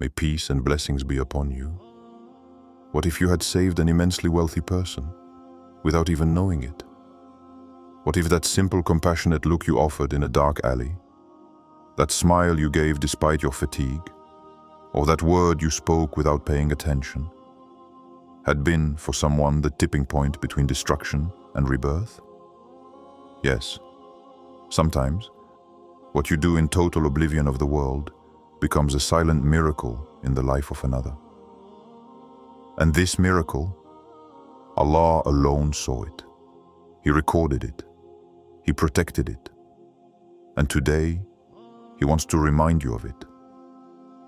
May peace and blessings be upon you. What if you had saved an immensely wealthy person without even knowing it? What if that simple, compassionate look you offered in a dark alley, that smile you gave despite your fatigue, or that word you spoke without paying attention, had been, for someone, the tipping point between destruction and rebirth? Yes, sometimes, what you do in total oblivion of the world becomes a silent miracle in the life of another. And this miracle, Allah alone saw it. He recorded it. He protected it. And today, He wants to remind you of it.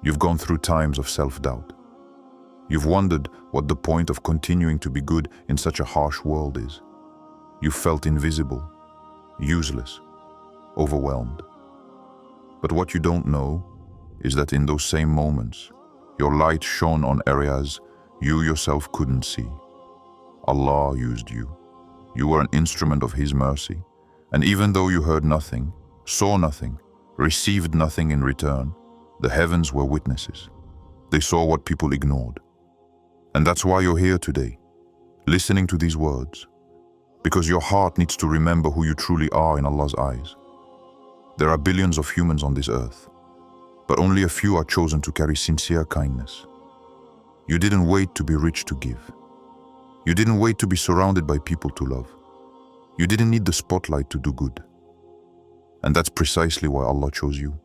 You've gone through times of self-doubt. You've wondered what the point of continuing to be good in such a harsh world is. You felt invisible, useless, overwhelmed. But what you don't know is that in those same moments, your light shone on areas you yourself couldn't see. Allah used you. You were an instrument of His mercy. And even though you heard nothing, saw nothing, received nothing in return, the heavens were witnesses. They saw what people ignored. And that's why you're here today, listening to these words, because your heart needs to remember who you truly are in Allah's eyes. There are billions of humans on this earth, but only a few are chosen to carry sincere kindness. You didn't wait to be rich to give. You didn't wait to be surrounded by people to love. You didn't need the spotlight to do good. And that's precisely why Allah chose you.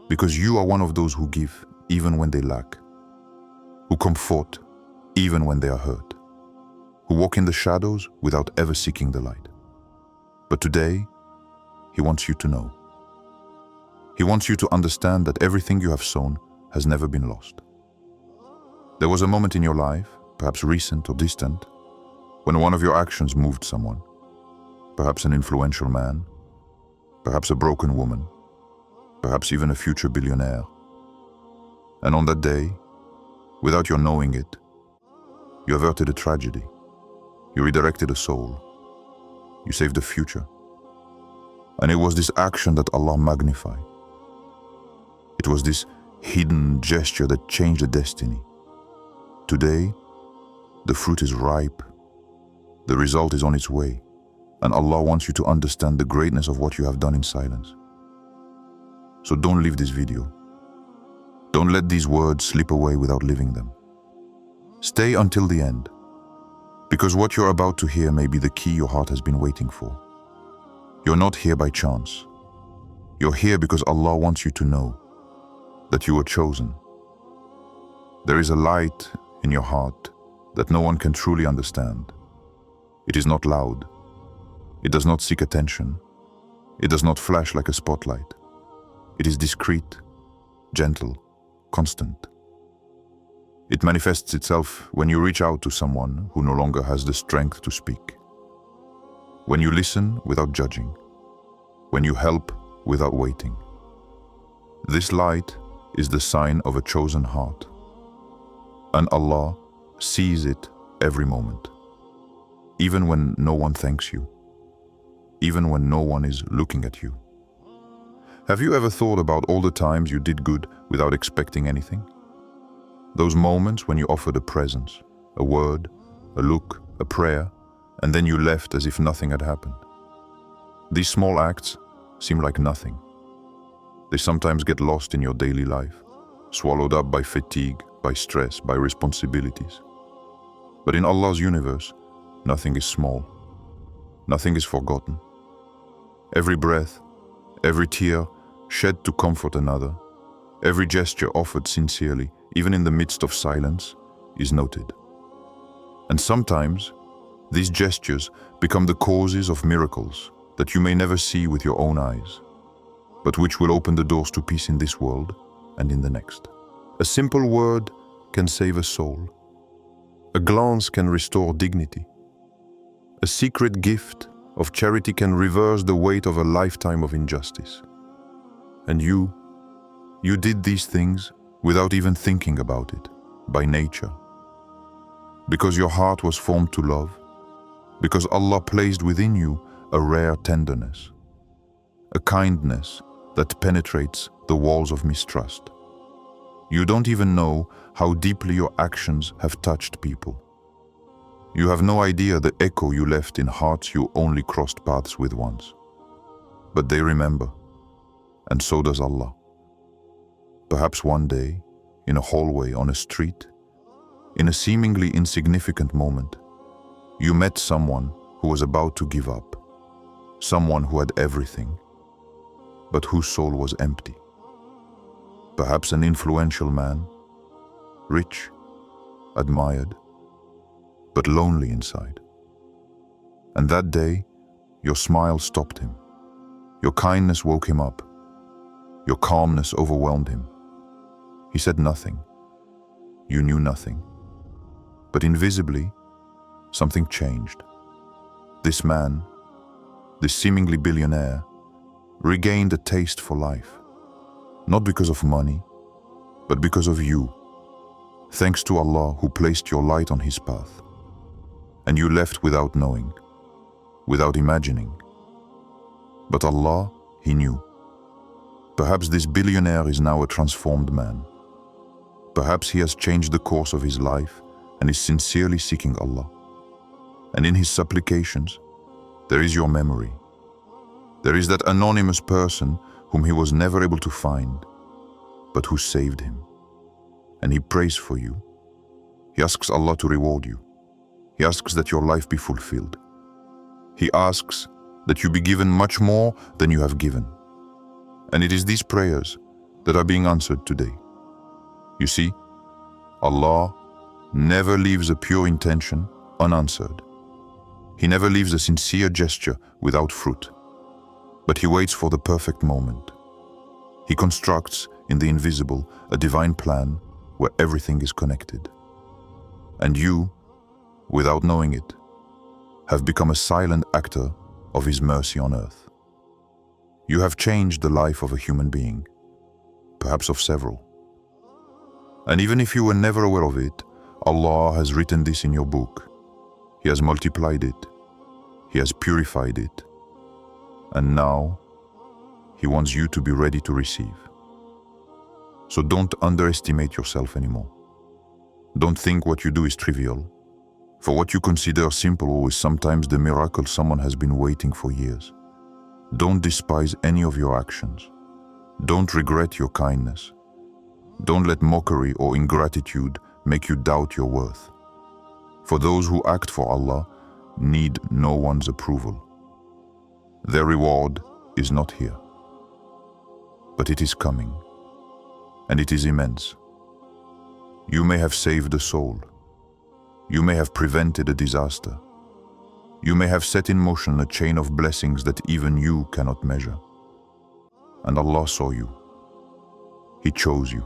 Because you are one of those who give even when they lack, who comfort even when they are hurt, who walk in the shadows without ever seeking the light. But today, He wants you to know. He wants you to understand that everything you have sown has never been lost. There was a moment in your life, perhaps recent or distant, when one of your actions moved someone, perhaps an influential man, perhaps a broken woman, perhaps even a future billionaire. And on that day, without your knowing it, you averted a tragedy. You redirected a soul. You saved a future. And it was this action that Allah magnified. It was this hidden gesture that changed a destiny. Today, the fruit is ripe. The result is on its way. And Allah wants you to understand the greatness of what you have done in silence. So don't leave this video. Don't let these words slip away without living them. Stay until the end, because what you're about to hear may be the key your heart has been waiting for. You're not here by chance. You're here because Allah wants you to know that you were chosen. There is a light in your heart that no one can truly understand. It is not loud. It does not seek attention. It does not flash like a spotlight. It is discreet, gentle, constant. It manifests itself when you reach out to someone who no longer has the strength to speak. When you listen without judging. When you help without waiting. This light is the sign of a chosen heart. And Allah sees it every moment. Even when no one thanks you. Even when no one is looking at you. Have you ever thought about all the times you did good without expecting anything? Those moments when you offered a presence, a word, a look, a prayer, and then you left as if nothing had happened. These small acts seem like nothing. They sometimes get lost in your daily life, swallowed up by fatigue, by stress, by responsibilities. But in Allah's universe, nothing is small. Nothing is forgotten. Every breath, every tear shed to comfort another, every gesture offered sincerely, even in the midst of silence, is noted. And sometimes, these gestures become the causes of miracles that you may never see with your own eyes, but which will open the doors to peace in this world and in the next. A simple word can save a soul. A glance can restore dignity. A secret gift of charity can reverse the weight of a lifetime of injustice. And you did these things without even thinking about it, by nature. Because your heart was formed to love, because Allah placed within you a rare tenderness, a kindness that penetrates the walls of mistrust. You don't even know how deeply your actions have touched people. You have no idea the echo you left in hearts you only crossed paths with once. But they remember, and so does Allah. Perhaps one day, in a hallway on a street, in a seemingly insignificant moment, you met someone who was about to give up, someone who had everything, but whose soul was empty. Perhaps an influential man, rich, admired, but lonely inside. And that day, your smile stopped him. Your kindness woke him up. Your calmness overwhelmed him. He said nothing. You knew nothing. But invisibly, something changed. This man, this seemingly billionaire, regained a taste for life. Not because of money, but because of you. Thanks to Allah who placed your light on his path. And you left without knowing, without imagining. But Allah, he knew. Perhaps this billionaire is now a transformed man. Perhaps he has changed the course of his life and is sincerely seeking Allah. And in his supplications, there is your memory. There is that anonymous person whom he was never able to find, but who saved him. And he prays for you. He asks Allah to reward you. He asks that your life be fulfilled. He asks that you be given much more than you have given. And it is these prayers that are being answered today. You see, Allah never leaves a pure intention unanswered. He never leaves a sincere gesture without fruit. But he waits for the perfect moment. He constructs in the invisible a divine plan where everything is connected. And you, without knowing it, have become a silent actor of his mercy on earth. You have changed the life of a human being, perhaps of several. And even if you were never aware of it, Allah has written this in your book. He has multiplied it. He has purified it. And now, He wants you to be ready to receive. So don't underestimate yourself anymore. Don't think what you do is trivial. For what you consider simple is sometimes the miracle someone has been waiting for years. Don't despise any of your actions. Don't regret your kindness. Don't let mockery or ingratitude make you doubt your worth. For those who act for Allah need no one's approval. Their reward is not here. But it is coming, and it is immense. You may have saved a soul. You may have prevented a disaster. You may have set in motion a chain of blessings that even you cannot measure. And Allah saw you. He chose you.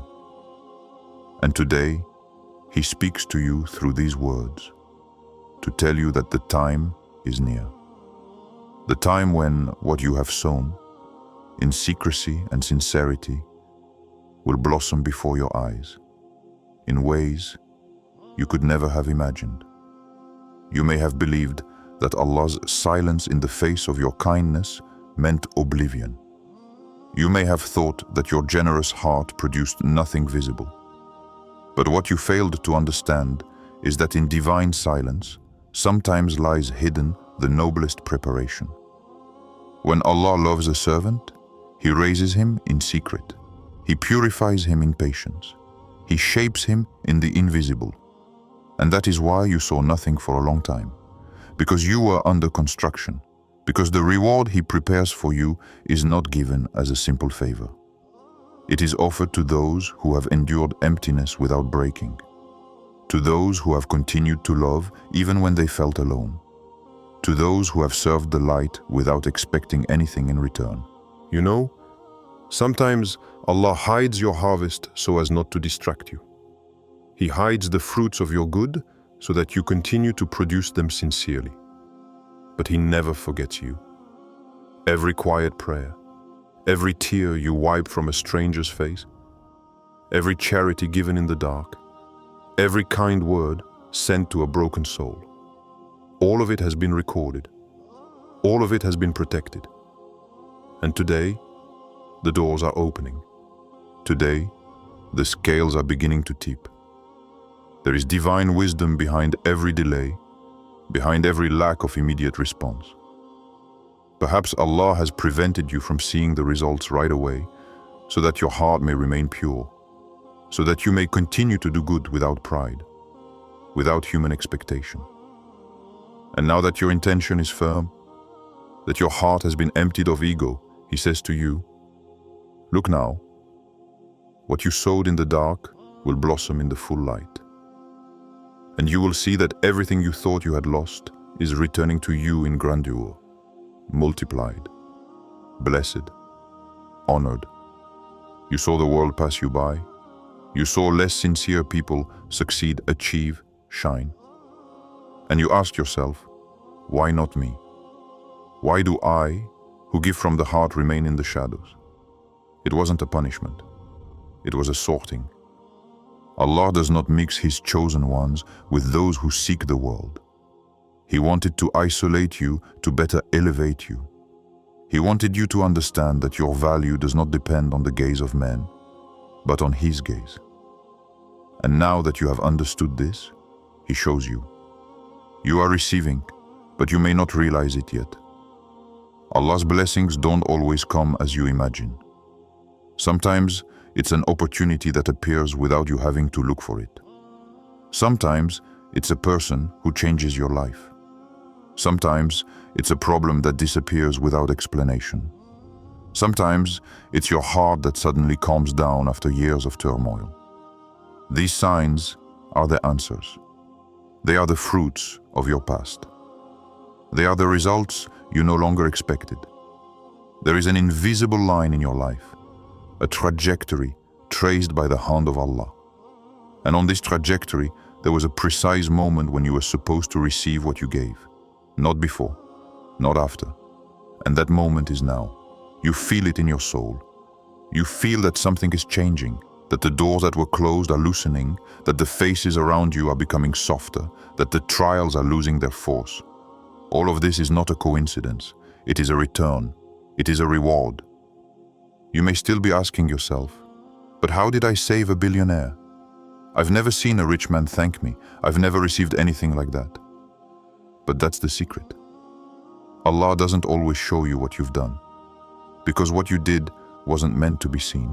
And today, He speaks to you through these words to tell you that the time is near. The time when what you have sown, in secrecy and sincerity, will blossom before your eyes, in ways you could never have imagined. You may have believed that Allah's silence in the face of your kindness meant oblivion. You may have thought that your generous heart produced nothing visible. But what you failed to understand is that in divine silence sometimes lies hidden the noblest preparation. When Allah loves a servant, He raises him in secret. He purifies him in patience. He shapes him in the invisible. And that is why you saw nothing for a long time. Because you were under construction. Because the reward He prepares for you is not given as a simple favor. It is offered to those who have endured emptiness without breaking. To those who have continued to love even when they felt alone. To those who have served the light without expecting anything in return. You know, sometimes Allah hides your harvest so as not to distract you. He hides the fruits of your good so that you continue to produce them sincerely. But He never forgets you. Every quiet prayer, every tear you wipe from a stranger's face, every charity given in the dark, every kind word sent to a broken soul, all of it has been recorded. All of it has been protected. And today, the doors are opening. Today, The scales are beginning to tip. There is divine wisdom behind every delay, behind every lack of immediate response. Perhaps Allah has prevented you from seeing the results right away, so that your heart may remain pure, so that you may continue to do good without pride, without human expectation. And now that your intention is firm, that your heart has been emptied of ego, He says to you, look now, what you sowed in the dark will blossom in the full light. And you will see that everything you thought you had lost is returning to you in grandeur, multiplied, blessed, honored. You saw the world pass you by. You saw less sincere people succeed, achieve, shine. And you asked yourself, why not me? Why do I, who give from the heart, remain in the shadows? It wasn't a punishment. It was a sorting. Allah does not mix His chosen ones with those who seek the world. He wanted to isolate you to better elevate you. He wanted you to understand that your value does not depend on the gaze of men, but on His gaze. And now that you have understood this, He shows you. You are receiving, but you may not realize it yet. Allah's blessings don't always come as you imagine. Sometimes it's an opportunity that appears without you having to look for it. Sometimes it's a person who changes your life. Sometimes it's a problem that disappears without explanation. Sometimes it's your heart that suddenly calms down after years of turmoil. These signs are the answers. They are the fruits of your past. They are the results you no longer expected. There is an invisible line in your life, a trajectory traced by the hand of Allah. And on this trajectory, there was a precise moment when you were supposed to receive what you gave. Not before, not after. And that moment is now. You feel it in your soul. You feel that something is changing, that the doors that were closed are loosening, that the faces around you are becoming softer, that the trials are losing their force. All of this is not a coincidence. It is a return. It is a reward. You may still be asking yourself, but how did I save a billionaire? I've never seen a rich man thank me. I've never received anything like that. But that's the secret. Allah doesn't always show you what you've done, because what you did wasn't meant to be seen.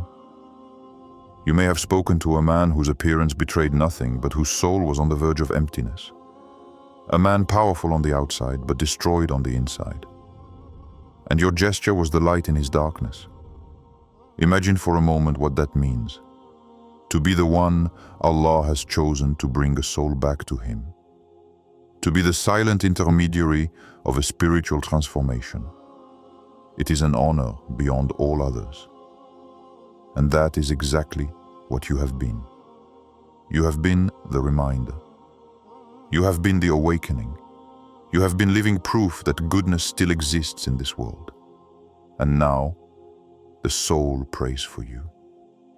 You may have spoken to a man whose appearance betrayed nothing, but whose soul was on the verge of emptiness. A man powerful on the outside, but destroyed on the inside. And your gesture was the light in his darkness. Imagine for a moment what that means. To be the one Allah has chosen to bring a soul back to Him. To be the silent intermediary of a spiritual transformation. It is an honor beyond all others. And that is exactly what you have been. You have been the reminder. You have been the awakening. You have been living proof that goodness still exists in this world. And now, the soul prays for you.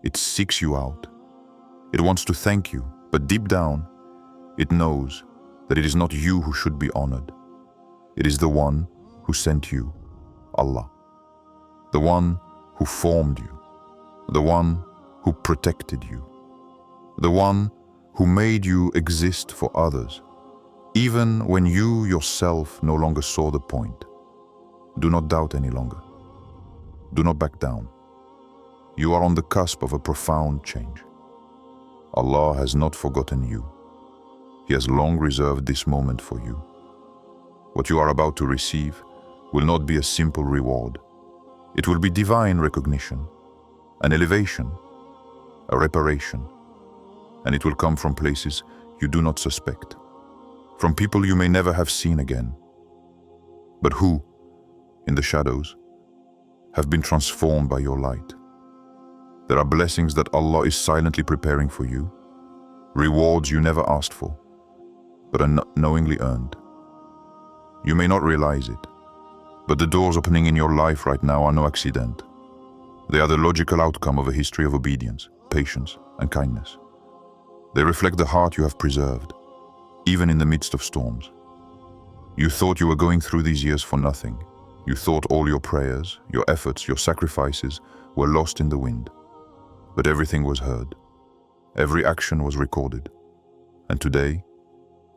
It seeks you out. It wants to thank you, but deep down, it knows that it is not you who should be honored. It is the one who sent you, Allah. The one who formed you. The one who protected you. The one who made you exist for others, even when you yourself no longer saw the point. Do not doubt any longer. Do not back down. You are on the cusp of a profound change. Allah has not forgotten you. He has long reserved this moment for you. What you are about to receive will not be a simple reward. It will be divine recognition, an elevation, a reparation, and it will come from places you do not suspect, from people you may never have seen again, but who, in the shadows, have been transformed by your light. There are blessings that Allah is silently preparing for you, rewards you never asked for, but unknowingly earned. You may not realize it, but the doors opening in your life right now are no accident. They are the logical outcome of a history of obedience, patience, and kindness. They reflect the heart you have preserved, even in the midst of storms. You thought you were going through these years for nothing. You thought all your prayers, your efforts, your sacrifices were lost in the wind. But everything was heard. Every action was recorded. And today,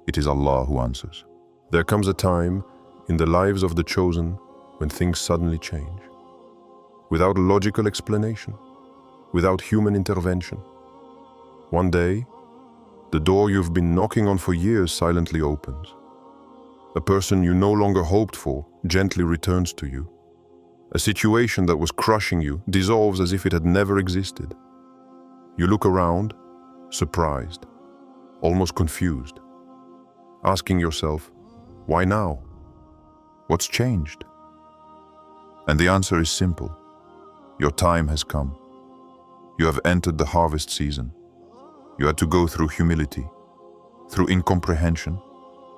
it is Allah who answers. There comes a time in the lives of the chosen when things suddenly change. Without logical explanation, without human intervention. One day, the door you've been knocking on for years silently opens. A person you no longer hoped for gently returns to you. A situation that was crushing you dissolves as if it had never existed. You look around, surprised, almost confused, asking yourself, why now? What's changed? And the answer is simple. Your time has come. You have entered the harvest season. You had to go through humility, through incomprehension,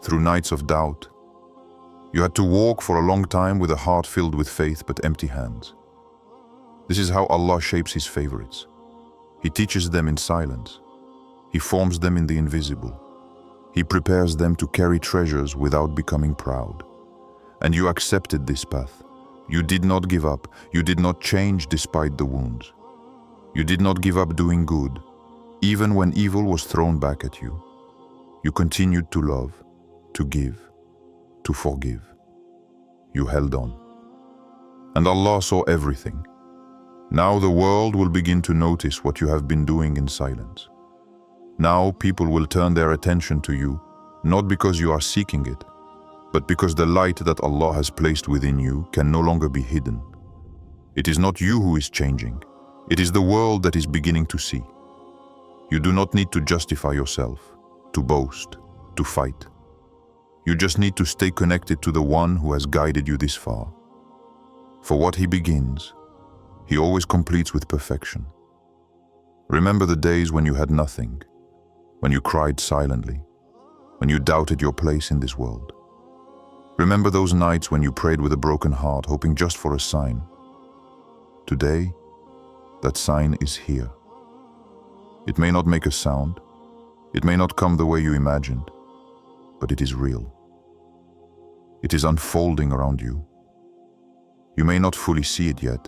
through nights of doubt. You had to walk for a long time with a heart filled with faith but empty hands. This is how Allah shapes His favorites. He teaches them in silence. He forms them in the invisible. He prepares them to carry treasures without becoming proud. And you accepted this path. You did not give up. You did not change despite the wounds. You did not give up doing good, even when evil was thrown back at you. You continued to love, to give, to forgive. You held on. And Allah saw everything. Now the world will begin to notice what you have been doing in silence. Now people will turn their attention to you, not because you are seeking it, but because the light that Allah has placed within you can no longer be hidden. It is not you who is changing. It is the world that is beginning to see. You do not need to justify yourself, to boast, to fight. You just need to stay connected to the one who has guided you this far. For what He begins, He always completes with perfection. Remember the days when you had nothing, when you cried silently, when you doubted your place in this world. Remember those nights when you prayed with a broken heart, hoping just for a sign. Today, that sign is here. It may not make a sound, it may not come the way you imagined, but it is real. It is unfolding around you. You may not fully see it yet,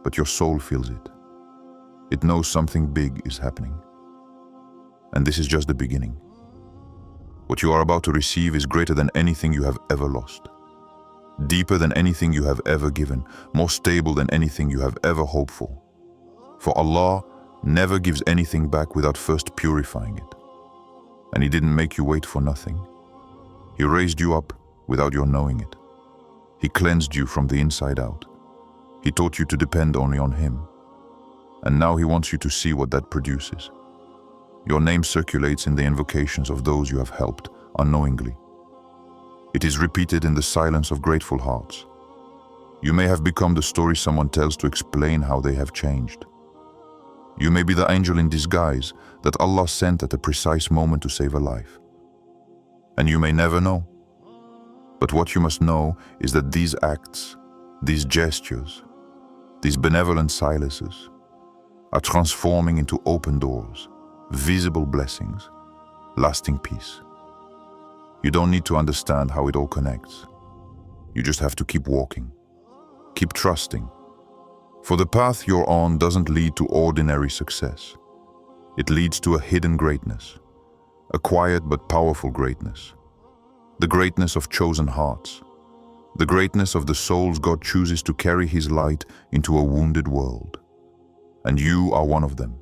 but your soul feels it. It knows something big is happening. And this is just the beginning. What you are about to receive is greater than anything you have ever lost, deeper than anything you have ever given, more stable than anything you have ever hoped for. For Allah never gives anything back without first purifying it. And He didn't make you wait for nothing. He raised you up without your knowing it. He cleansed you from the inside out. He taught you to depend only on Him. And now He wants you to see what that produces. Your name circulates in the invocations of those you have helped unknowingly. It is repeated in the silence of grateful hearts. You may have become the story someone tells to explain how they have changed. You may be the angel in disguise that Allah sent at a precise moment to save a life. And you may never know. But what you must know is that these acts, these gestures, these benevolent silences are transforming into open doors, visible blessings, lasting peace. You don't need to understand how it all connects. You just have to keep walking, keep trusting. For the path you're on doesn't lead to ordinary success. It leads to a hidden greatness, a quiet but powerful greatness. The greatness of chosen hearts, the greatness of the souls God chooses to carry His light into a wounded world. And you are one of them.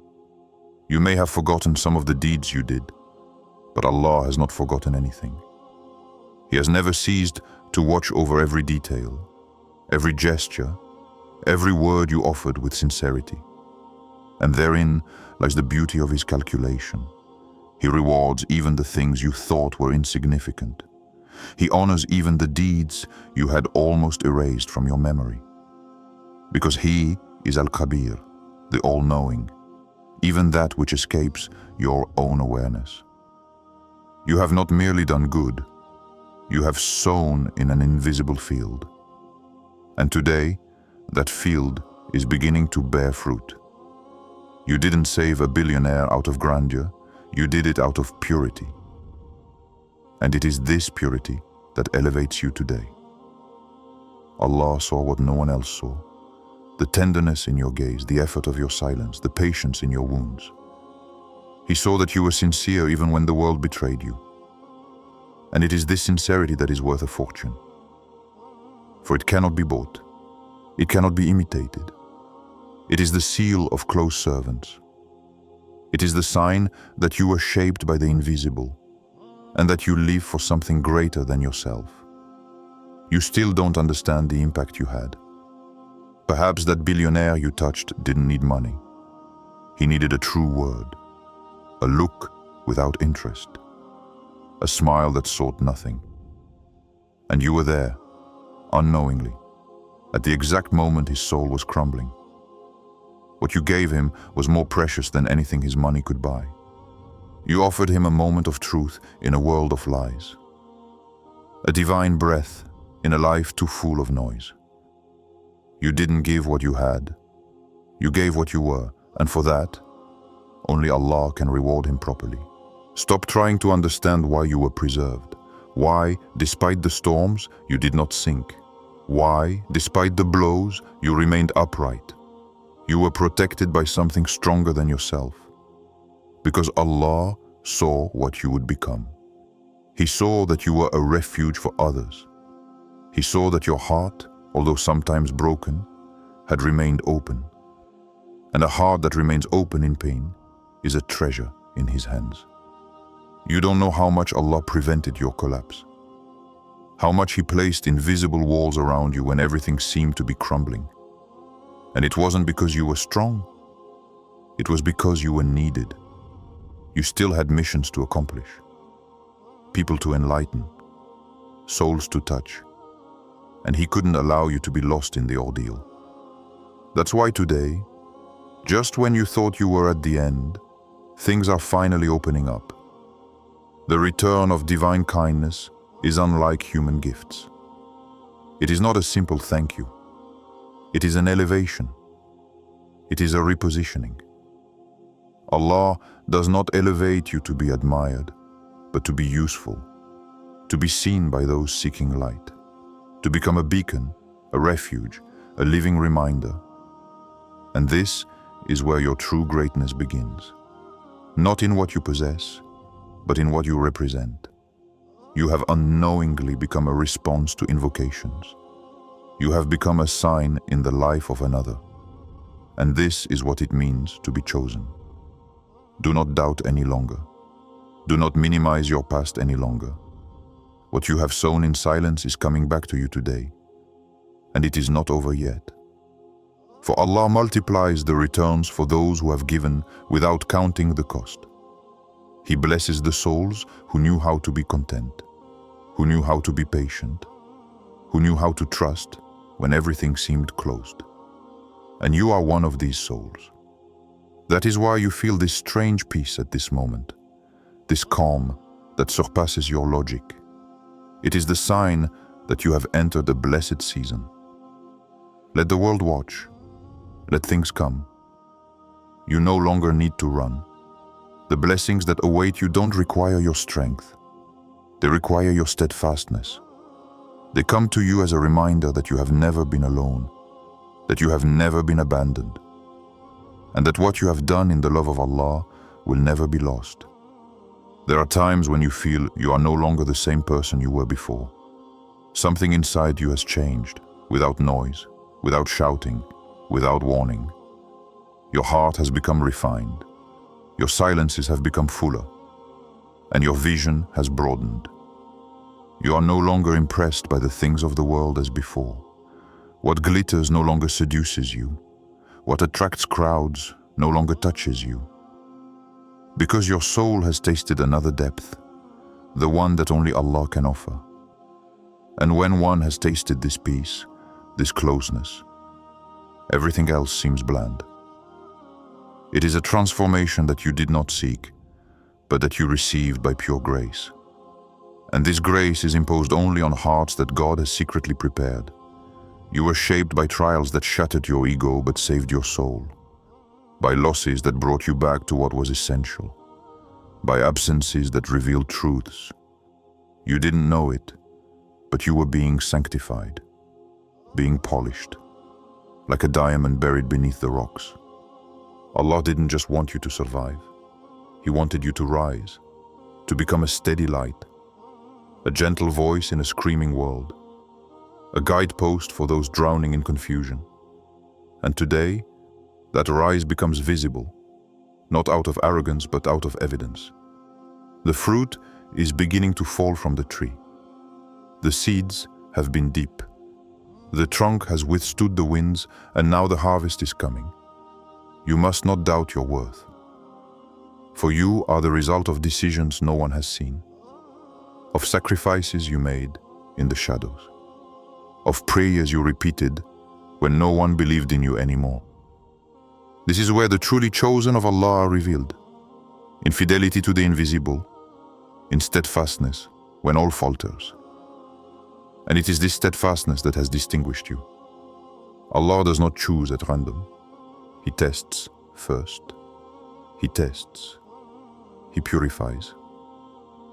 You may have forgotten some of the deeds you did, but Allah has not forgotten anything. He has never ceased to watch over every detail, every gesture, every word you offered with sincerity. And therein lies the beauty of His calculation. He rewards even the things you thought were insignificant. He honors even the deeds you had almost erased from your memory. Because He is Al-Khabir, the all-knowing, even that which escapes your own awareness. You have not merely done good, you have sown in an invisible field. And today, that field is beginning to bear fruit. You didn't save a billionaire out of grandeur, you did it out of purity. And it is this purity that elevates you today. Allah saw what no one else saw. The tenderness in your gaze, the effort of your silence, the patience in your wounds. He saw that you were sincere even when the world betrayed you. And it is this sincerity that is worth a fortune. For it cannot be bought. It cannot be imitated. It is the seal of close servants. It is the sign that you were shaped by the invisible and that you live for something greater than yourself. You still don't understand the impact you had. Perhaps that billionaire you touched didn't need money. He needed a true word, a look without interest, a smile that sought nothing. And you were there, unknowingly, at the exact moment his soul was crumbling. What you gave him was more precious than anything his money could buy. You offered him a moment of truth in a world of lies, a divine breath in a life too full of noise. You didn't give what you had. You gave what you were, and for that, only Allah can reward him properly. Stop trying to understand why you were preserved. Why, despite the storms, you did not sink. Why, despite the blows, you remained upright. You were protected by something stronger than yourself. Because Allah saw what you would become. He saw that you were a refuge for others. He saw that your heart, although sometimes broken, had remained open. And a heart that remains open in pain is a treasure in His hands. You don't know how much Allah prevented your collapse. How much He placed invisible walls around you when everything seemed to be crumbling. And it wasn't because you were strong. It was because you were needed. You still had missions to accomplish. People to enlighten. Souls to touch. And He couldn't allow you to be lost in the ordeal. That's why today, just when you thought you were at the end, things are finally opening up. The return of divine kindness is unlike human gifts. It is not a simple thank you. It is an elevation. It is a repositioning. Allah does not elevate you to be admired, but to be useful, to be seen by those seeking light, to become a beacon, a refuge, a living reminder. And this is where your true greatness begins. Not in what you possess, but in what you represent. You have unknowingly become a response to invocations. You have become a sign in the life of another. And this is what it means to be chosen. Do not doubt any longer. Do not minimize your past any longer. What you have sown in silence is coming back to you today. And it is not over yet. For Allah multiplies the returns for those who have given without counting the cost. He blesses the souls who knew how to be content, who knew how to be patient, who knew how to trust when everything seemed closed. And you are one of these souls. That is why you feel this strange peace at this moment, this calm that surpasses your logic. It is the sign that you have entered a blessed season. Let the world watch. Let things come. You no longer need to run. The blessings that await you don't require your strength. They require your steadfastness. They come to you as a reminder that you have never been alone, that you have never been abandoned, and that what you have done in the love of Allah will never be lost. There are times when you feel you are no longer the same person you were before. Something inside you has changed, without noise, without shouting, without warning. Your heart has become refined. Your silences have become fuller, and your vision has broadened. You are no longer impressed by the things of the world as before. What glitters no longer seduces you. What attracts crowds no longer touches you. Because your soul has tasted another depth, the one that only Allah can offer. And when one has tasted this peace, this closeness, everything else seems bland. It is a transformation that you did not seek, but that you received by pure grace. And this grace is imposed only on hearts that God has secretly prepared. You were shaped by trials that shattered your ego but saved your soul, by losses that brought you back to what was essential, by absences that revealed truths. You didn't know it, but you were being sanctified, being polished, like a diamond buried beneath the rocks. Allah didn't just want you to survive. He He wanted you to rise, to become a steady light, a gentle voice in a screaming world, a guidepost for those drowning in confusion. And today, that rise becomes visible, not out of arrogance but out of evidence. The fruit is beginning to fall from the tree. The seeds have been deep. The trunk has withstood the winds, and now the harvest is coming. You must not doubt your worth. For you are the result of decisions no one has seen, of sacrifices you made in the shadows, of prayers you repeated when no one believed in you anymore. This is where the truly chosen of Allah are revealed, in fidelity to the invisible, in steadfastness when all falters. And it is this steadfastness that has distinguished you. Allah does not choose at random. He tests first. He tests. He purifies.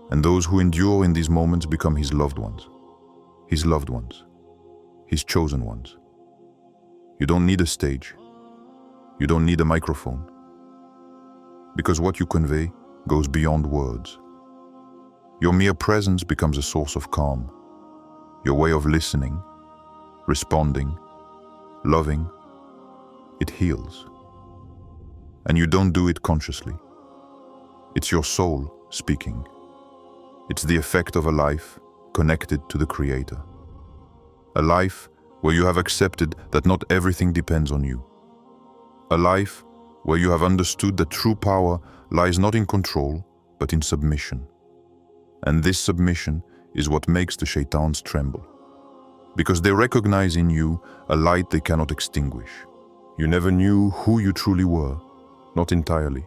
And those who endure in these moments become His loved ones. His loved ones. His chosen ones. You don't need a stage. You don't need a microphone. Because what you convey goes beyond words. Your mere presence becomes a source of calm. Your way of listening, responding, loving, it heals. And you don't do it consciously. It's your soul speaking. It's the effect of a life connected to the Creator. A life where you have accepted that not everything depends on you. A life where you have understood that true power lies not in control, but in submission. And this submission is what makes the shaitans tremble. Because they recognize in you a light they cannot extinguish. You never knew who you truly were, not entirely.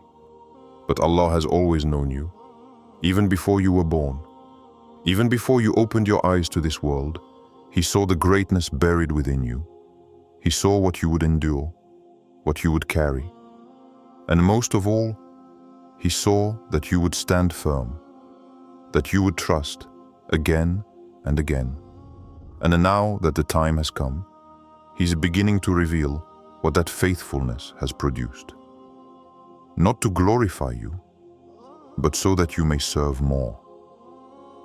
But Allah has always known you, even before you were born. Even before you opened your eyes to this world, He saw the greatness buried within you. He saw what you would endure, what you would carry. And most of all, He saw that you would stand firm, that you would trust again and again. And now that the time has come, He's beginning to reveal what that faithfulness has produced. Not to glorify you, but so that you may serve more.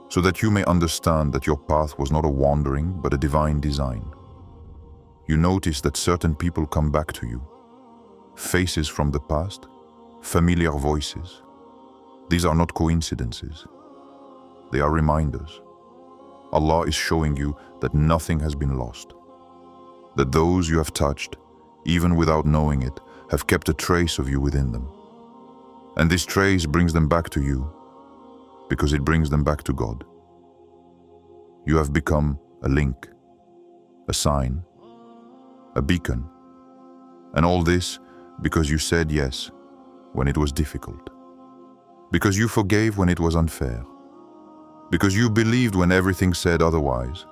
So that you may understand that your path was not a wandering, but a divine design. You notice that certain people come back to you. Faces from the past, familiar voices. These are not coincidences. They are reminders. Allah is showing you that nothing has been lost. That those you have touched, even without knowing it, have kept a trace of you within them. And this trace brings them back to you, because it brings them back to God. You have become a link, a sign, a beacon. And all this because you said yes when it was difficult. Because you forgave when it was unfair. Because you believed when everything said otherwise.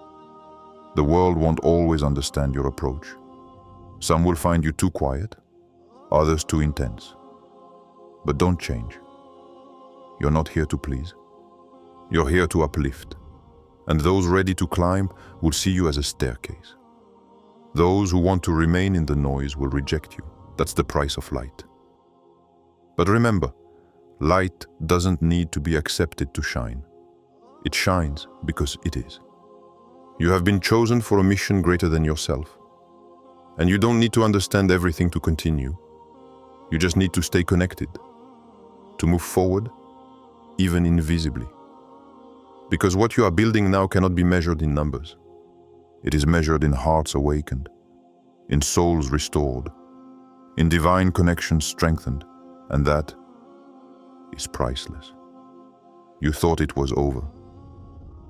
The world won't always understand your approach. Some will find you too quiet, others too intense. But don't change. You're not here to please. You're here to uplift. And those ready to climb will see you as a staircase. Those who want to remain in the noise will reject you. That's the price of light. But remember, light doesn't need to be accepted to shine. It shines because it is. You have been chosen for a mission greater than yourself. And you don't need to understand everything to continue. You just need to stay connected, to move forward, even invisibly. Because what you are building now cannot be measured in numbers. It is measured in hearts awakened, in souls restored, in divine connections strengthened, and that is priceless. You thought it was over.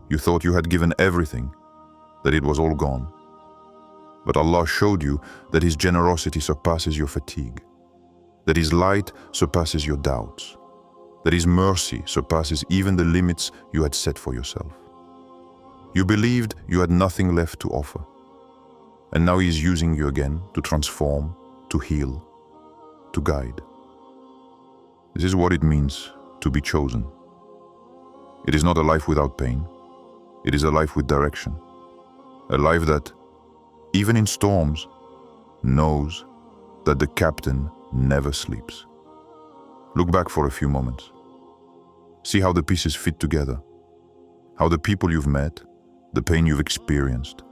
You thought you had given everything, that it was all gone. But Allah showed you that His generosity surpasses your fatigue, that His light surpasses your doubts, that His mercy surpasses even the limits you had set for yourself. You believed you had nothing left to offer, and now He is using you again to transform, to heal, to guide. This is what it means to be chosen. It is not a life without pain. It is a life with direction. A life that, even in storms, knows that the captain never sleeps. Look back for a few moments. See how the pieces fit together. How the people you've met, the pain you've experienced,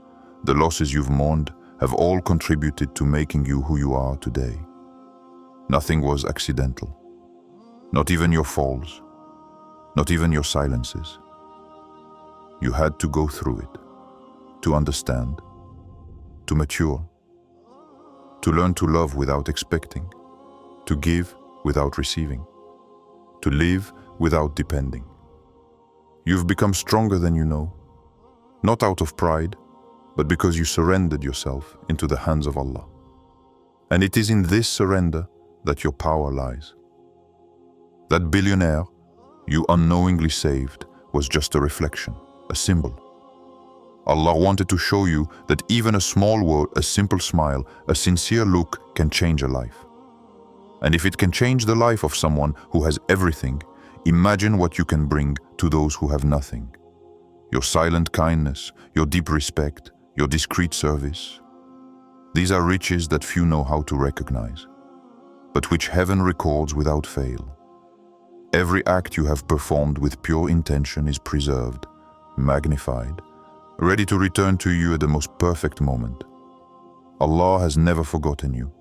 the losses you've mourned have all contributed to making you who you are today. Nothing was accidental. Not even your falls. Not even your silences. You had to go through it, to understand, to mature, to learn to love without expecting, to give without receiving, to live without depending. You've become stronger than you know, not out of pride, but because you surrendered yourself into the hands of Allah. And it is in this surrender that your power lies. That billionaire you unknowingly saved was just a reflection, a symbol. Allah wanted to show you that even a small word, a simple smile, a sincere look can change a life. And if it can change the life of someone who has everything, imagine what you can bring to those who have nothing. Your silent kindness, your deep respect, your discreet service. These are riches that few know how to recognize, but which heaven records without fail. Every act you have performed with pure intention is preserved, magnified, ready to return to you at the most perfect moment. Allah has never forgotten you,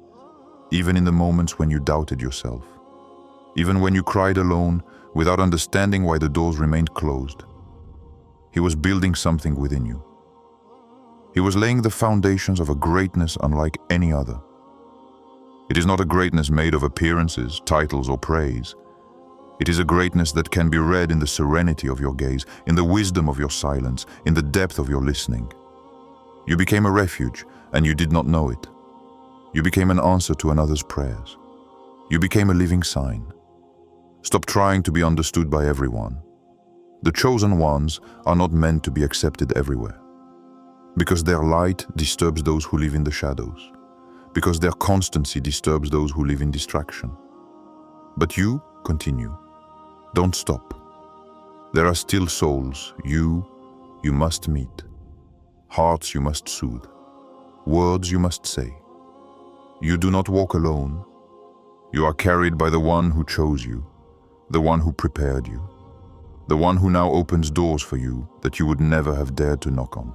even in the moments when you doubted yourself, even when you cried alone without understanding why the doors remained closed. He was building something within you. He was laying the foundations of a greatness unlike any other. It is not a greatness made of appearances, titles, or praise. It is a greatness that can be read in the serenity of your gaze, in the wisdom of your silence, in the depth of your listening. You became a refuge, and you did not know it. You became an answer to another's prayers. You became a living sign. Stop trying to be understood by everyone. The chosen ones are not meant to be accepted everywhere, because their light disturbs those who live in the shadows, because their constancy disturbs those who live in distraction. But you continue. Don't stop. There are still souls you must meet, hearts you must soothe, words you must say. You do not walk alone. You are carried by the one who chose you, the one who prepared you, the one who now opens doors for you that you would never have dared to knock on.